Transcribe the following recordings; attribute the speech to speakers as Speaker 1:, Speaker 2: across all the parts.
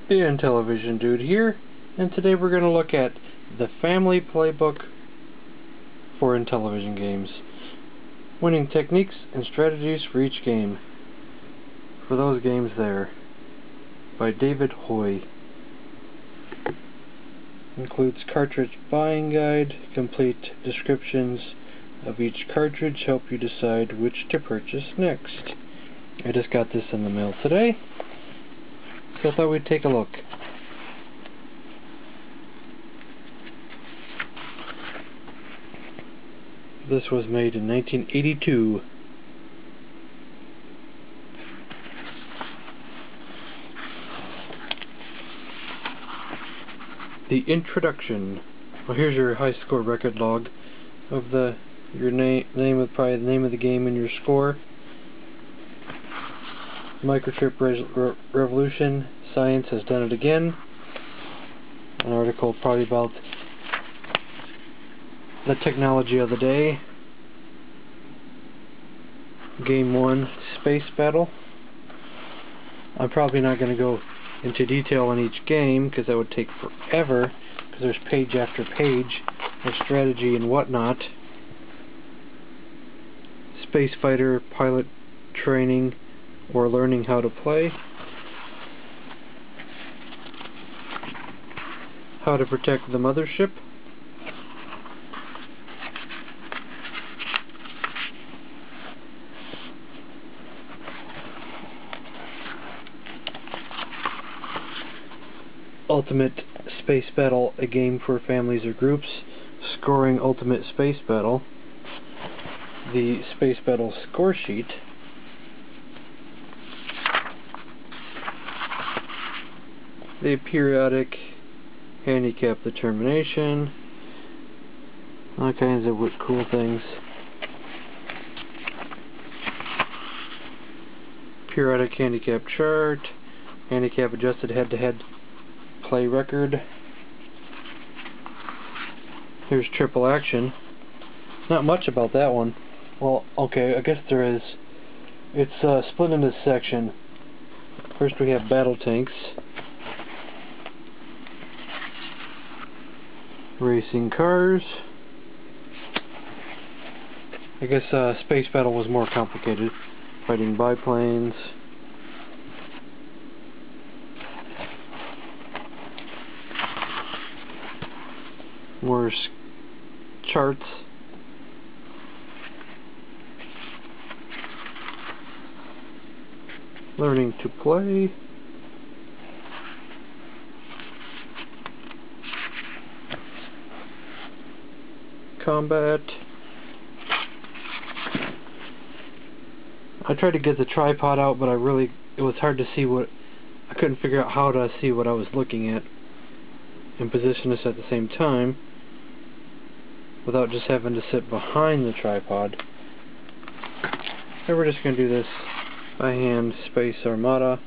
Speaker 1: The IntellivisionDude here, and today we're going to look at the Family Playbook for Intellivision games. Winning techniques and strategies for each game. For those games there. By David Hoy. Includes cartridge buying guide, complete descriptions of each cartridge, help you decide which to purchase next. I just got this in the mail today, so I thought we'd take a look. This was made in 1982. The introduction. Well, here's your high score record log of your name of probably the name of the game and your score. Microchip revolution. Science has done it again. An article probably about the technology of the day. Game 1, Space Battle. I'm probably not going to go into detail on each game because that would take forever, because there's page after page of strategy and whatnot. Space fighter, pilot training, or learning how to play. How to protect the mothership. Ultimate Space Battle, a game for families or groups. Scoring Ultimate Space Battle. The Space Battle score sheet. The periodic handicap determination. All kinds of cool things. Periodic handicap chart. Handicap adjusted head-to-head play record. Here's triple action. Not much about that one. Well, okay, I guess there is. It's split into section. First we have battle tanks. Racing cars. I guess Space Battle was more complicated. Fighting biplanes. More charts. Learning to play. Combat. I tried to get the tripod out, but it was hard to see I couldn't figure out how to see what I was looking at and position this at the same time without just having to sit behind the tripod. So we're just going to do this by hand. Space Armada.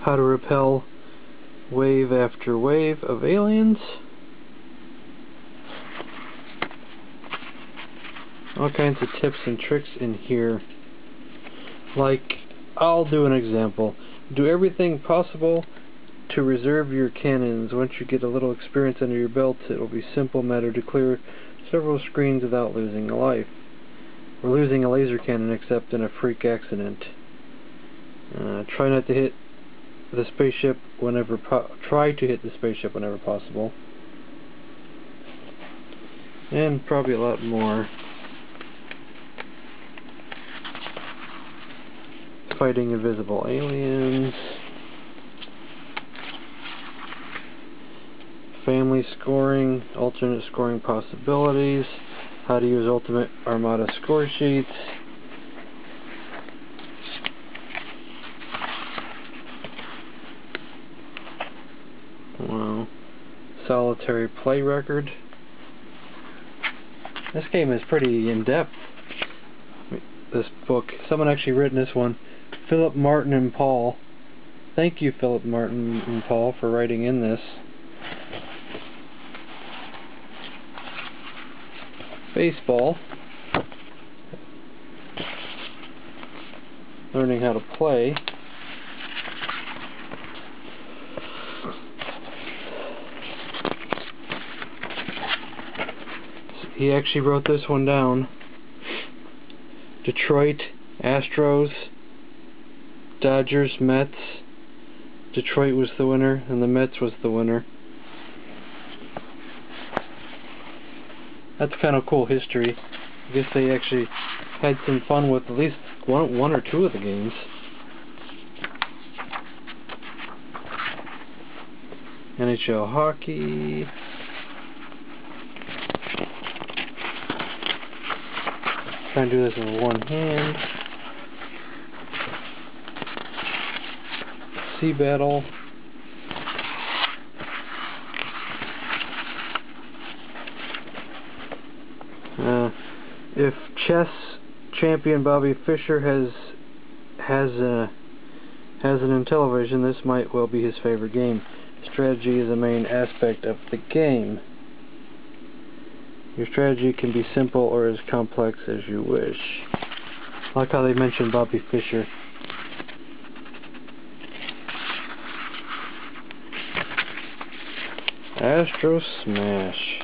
Speaker 1: How to repel wave after wave of aliens. All kinds of tips and tricks in here. Like, I'll do an example. Do everything possible to reserve your cannons. Once you get a little experience under your belt, it will be a simple matter to clear several screens without losing a life. Or losing a laser cannon except in a freak accident. Try to hit the spaceship whenever possible. And probably a lot more. Fighting invisible aliens. Family scoring, alternate scoring possibilities. How to use Ultimate Armada score sheets. Wow. Solitary play record. This game is pretty in-depth. This book. Someone actually written this one. Philip, Martin, and Paul. Thank you, Philip, Martin, and Paul, for writing in this. Baseball. learning how to play. He actually wrote this one down. Detroit, Astros, Dodgers, Mets. Detroit was the winner, and the Mets was the winner. That's kind of cool history. I guess they actually had some fun with at least one or two of the games. NHL hockey. Try and do this with one hand. Sea battle. If chess champion Bobby Fischer has an Intellivision, this might well be his favorite game. Strategy is a main aspect of the game. Your strategy can be simple or as complex as you wish. I like how they mentioned Bobby Fischer. Astro Smash.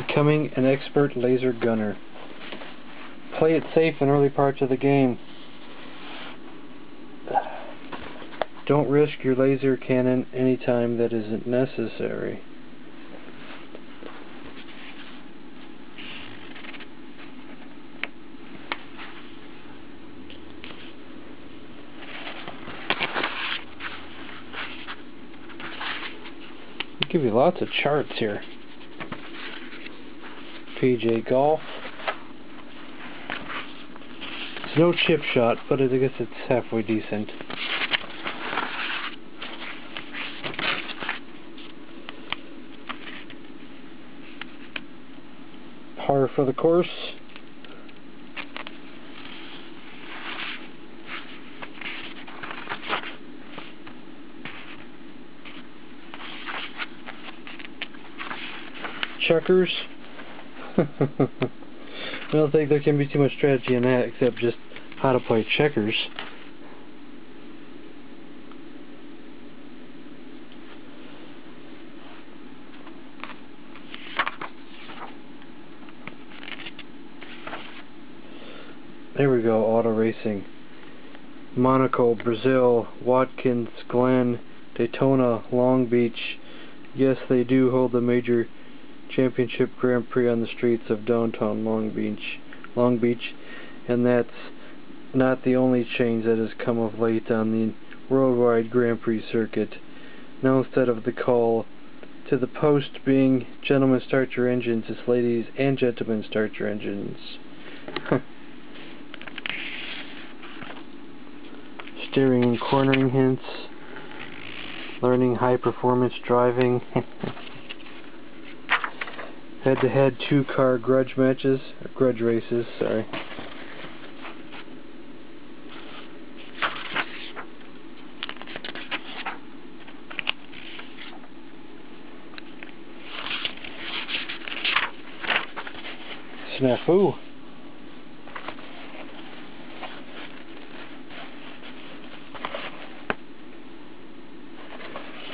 Speaker 1: Becoming an expert laser gunner. Play it safe in early parts of the game. Don't risk your laser cannon anytime that isn't necessary. I'll give you lots of charts here. PJ Golf. It's no chip shot, but I guess it's halfway decent. Par for the course. Checkers. I don't think there can be too much strategy in that except just how to play checkers. There we go, auto racing. Monaco, Brazil, Watkins, Glen, Daytona, Long Beach. Yes, they do hold the major championship Grand Prix on the streets of downtown Long Beach, and that's not the only change that has come of late on the worldwide Grand Prix circuit. Now instead of the call to the post being "Gentlemen, start your engines," it's "Ladies and gentlemen, start your engines." Steering and cornering hints. Learning high performance driving. Head-to-head 2-car grudge matches, or grudge races, sorry. Snafu.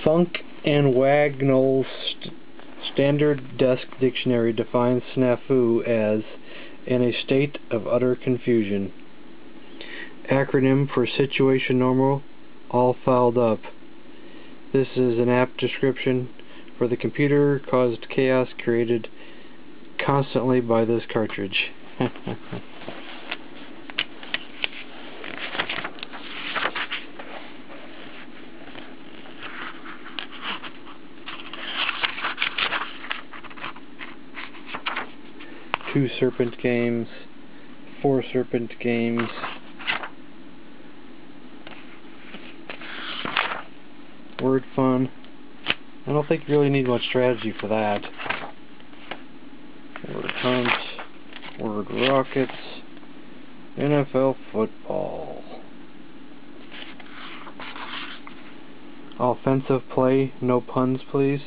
Speaker 1: Funk and Wagnall's Standard Desk Dictionary defines snafu as "in a state of utter confusion." Acronym for situation normal, all fouled up. This is an apt description for the computer-caused chaos created constantly by this cartridge. Two serpent games, 4 serpent games. Word fun. I don't think you really need much strategy for that. Word hunt, word rockets, NFL football. Offensive play, no puns please.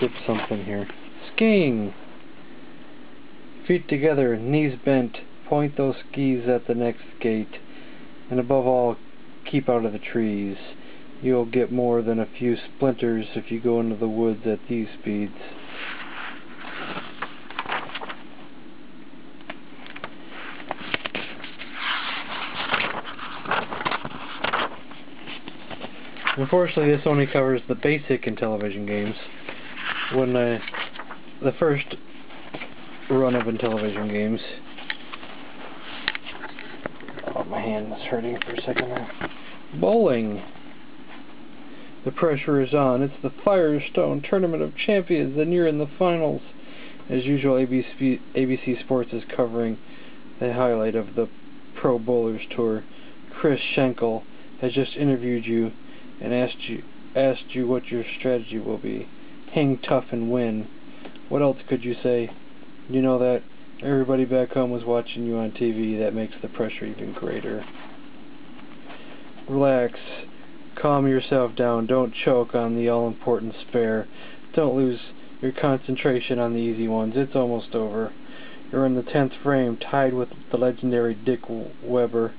Speaker 1: skip something here. Skiing! Feet together, knees bent, point those skis at the next gate, and above all, keep out of the trees. You'll get more than a few splinters if you go into the woods at these speeds. Unfortunately, this only covers the basic Intellivision games. When the first run of Intellivision games. Oh, my hand is hurting for a second there. Bowling. The pressure is on. It's the Firestone Tournament of Champions, and you're in the finals. As usual, ABC Sports is covering the highlight of the Pro Bowlers Tour. Chris Schenkel has just interviewed you and asked you what your strategy will be. Hang tough and win. What else could you say? You know that everybody back home was watching you on TV. That makes the pressure even greater. Relax. Calm yourself down. Don't choke on the all-important spare. Don't lose your concentration on the easy ones. It's almost over. You're in the 10th frame, tied with the legendary Dick Weber.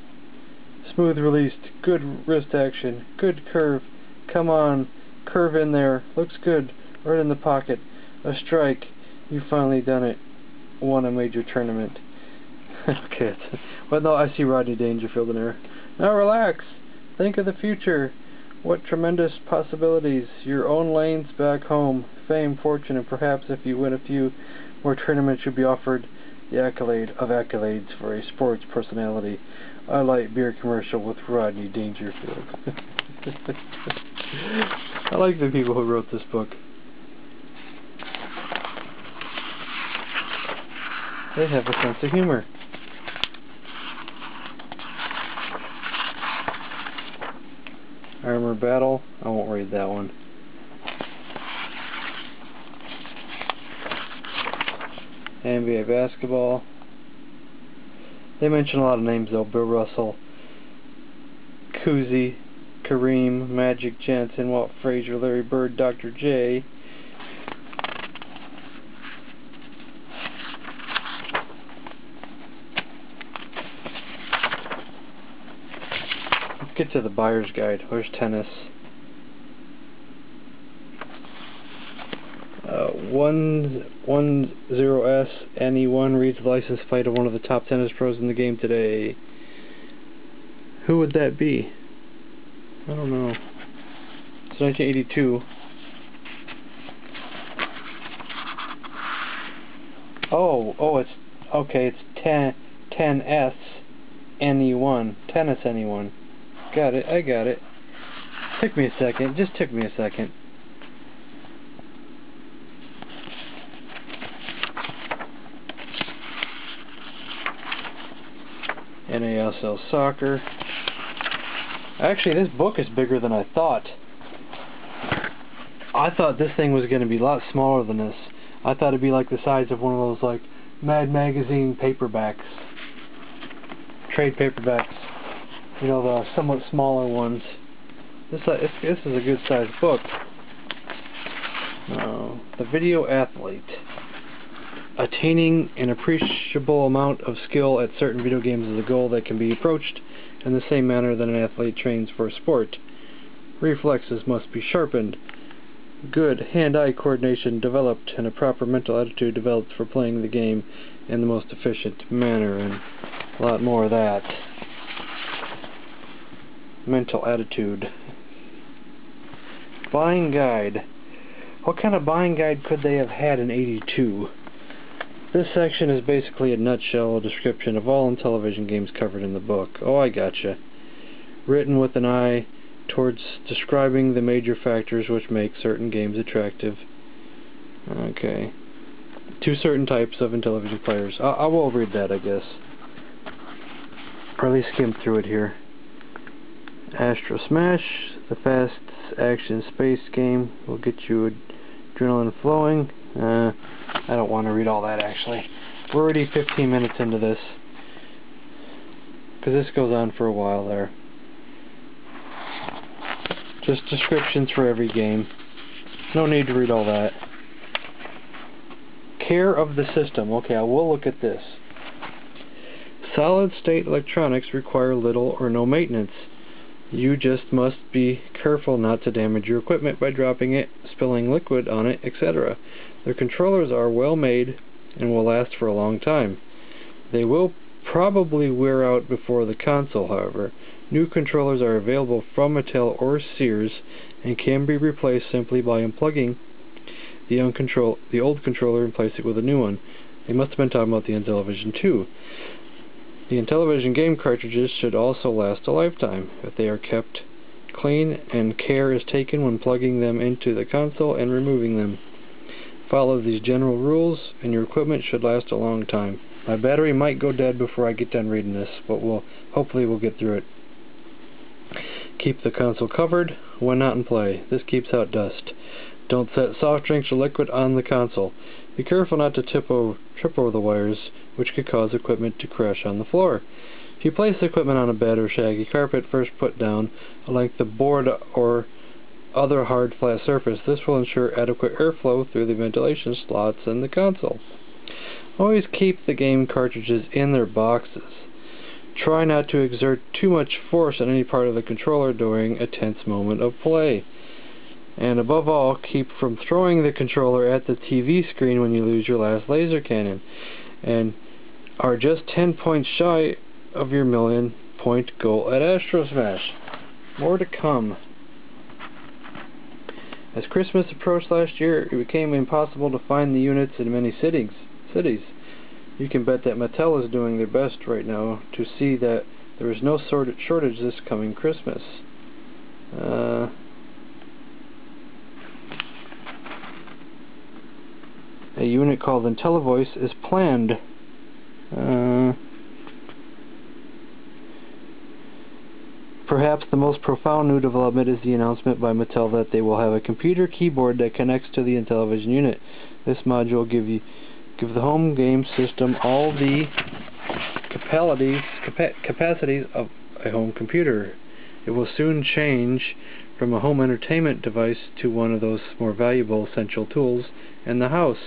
Speaker 1: Smooth released. Good wrist action. Good curve. Come on. Curve in there. Looks good. Right in the pocket. A strike. You've finally done it. Won a major tournament. Okay. Well, no, I see Rodney Dangerfield in there. Now relax. Think of the future. What tremendous possibilities. Your own lanes back home. Fame, fortune, and perhaps if you win a few more tournaments, you'll be offered the accolade of accolades for a sports personality. I Light Beer commercial with Rodney Dangerfield. I like the people who wrote this book. They have a sense of humor. Armor Battle. I won't read that one. NBA basketball. They mention a lot of names though. Bill Russell, Cousy, Kareem, Magic Johnson, Walt Frazier, Larry Bird, Dr. J. Let's get to the buyer's guide. Where's tennis? 10S NE1 reads the license plate of one of the top tennis pros in the game today. Who would that be? I don't know. It's 1982. Oh, it's okay. It's 10S NE1. Tennis NE1. Got it. I got it. Took me a second. Just took me a second. NASL Soccer. Actually, this book is bigger than I thought. I thought this thing was going to be a lot smaller than this. I thought it'd be like the size of one of those like Mad Magazine paperbacks. Trade paperbacks. You know, the somewhat smaller ones. This is a good sized book. The Video Athlete. Attaining an appreciable amount of skill at certain video games is a goal that can be approached in the same manner that an athlete trains for a sport. Reflexes must be sharpened, good hand-eye coordination developed, and a proper mental attitude developed for playing the game in the most efficient manner, and a lot more of that. Mental attitude. Buying guide. What kind of buying guide could they have had in '82? This section is basically a nutshell description of all Intellivision games covered in the book. Oh, I gotcha. Written with an eye towards describing the major factors which make certain games attractive. Okay. To certain types of Intellivision players. I will read that, I guess. Or at least skim through it here. Astro Smash, the fast action space game, will get you adrenaline flowing. I don't want to read all that, actually. We're already 15 minutes into this, because this goes on for a while there. Just descriptions for every game. No need to read all that. Care of the system. Okay, I will look at this. Solid-state electronics require little or no maintenance. You just must be careful not to damage your equipment by dropping it, spilling liquid on it, etc. The controllers are well made and will last for a long time. They will probably wear out before the console, however. New controllers are available from Mattel or Sears and can be replaced simply by unplugging the old controller and place it with a new one. They must have been talking about the Intellivision 2. The Intellivision game cartridges should also last a lifetime if they are kept clean and care is taken when plugging them into the console and removing them. Follow these general rules and your equipment should last a long time. My battery might go dead before I get done reading this, but hopefully we'll get through it. Keep the console covered when not in play. This keeps out dust. Don't set soft drinks or liquid on the console. Be careful not to trip over the wires, which could cause equipment to crash on the floor. If you place the equipment on a bed or shaggy carpet, first put down a length of board or other hard flat surface. This will ensure adequate airflow through the ventilation slots in the console. Always keep the game cartridges in their boxes. Try not to exert too much force on any part of the controller during a tense moment of play. And above all, keep from throwing the controller at the TV screen when you lose your last laser cannon, and are just 10 points shy of your million-point goal at Astro Smash. More to come. As Christmas approached last year, it became impossible to find the units in many cities. You can bet that Mattel is doing their best right now to see that there is no shortage this coming Christmas. A unit called Intellivoice is planned. Perhaps the most profound new development is the announcement by Mattel that they will have a computer keyboard that connects to the Intellivision unit. This module will give the home game system all the capacities of a home computer. It will soon change from a home entertainment device to one of those more valuable essential tools in the house.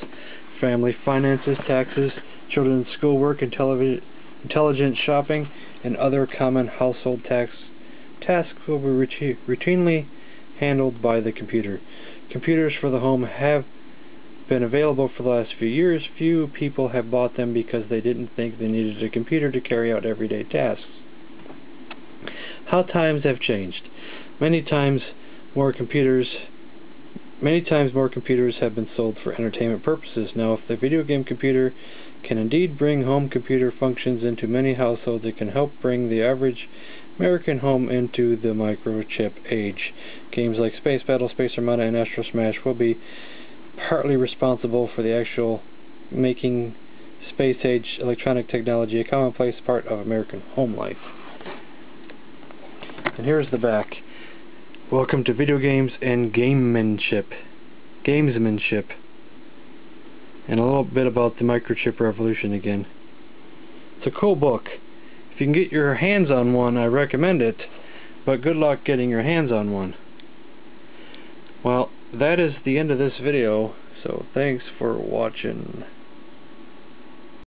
Speaker 1: Family finances, taxes, children's schoolwork, intelligent shopping, and other common household tasks will be routinely handled by the computer. Computers for the home have been available for the last few years. Few people have bought them because they didn't think they needed a computer to carry out everyday tasks. How times have changed. Many times more computers have been sold for entertainment purposes. Now, if the video game computer can indeed bring home computer functions into many households, it can help bring the average American home into the microchip age. Games like Space Battle, Space Armada, and Astro Smash will be partly responsible for the actual making space-age electronic technology a commonplace part of American home life. And here's the back. Welcome to video games and gamesmanship. And a little bit about the microchip revolution again. It's a cool book. If you can get your hands on one, I recommend it, but good luck getting your hands on one. Well, that is the end of this video, so thanks for watching.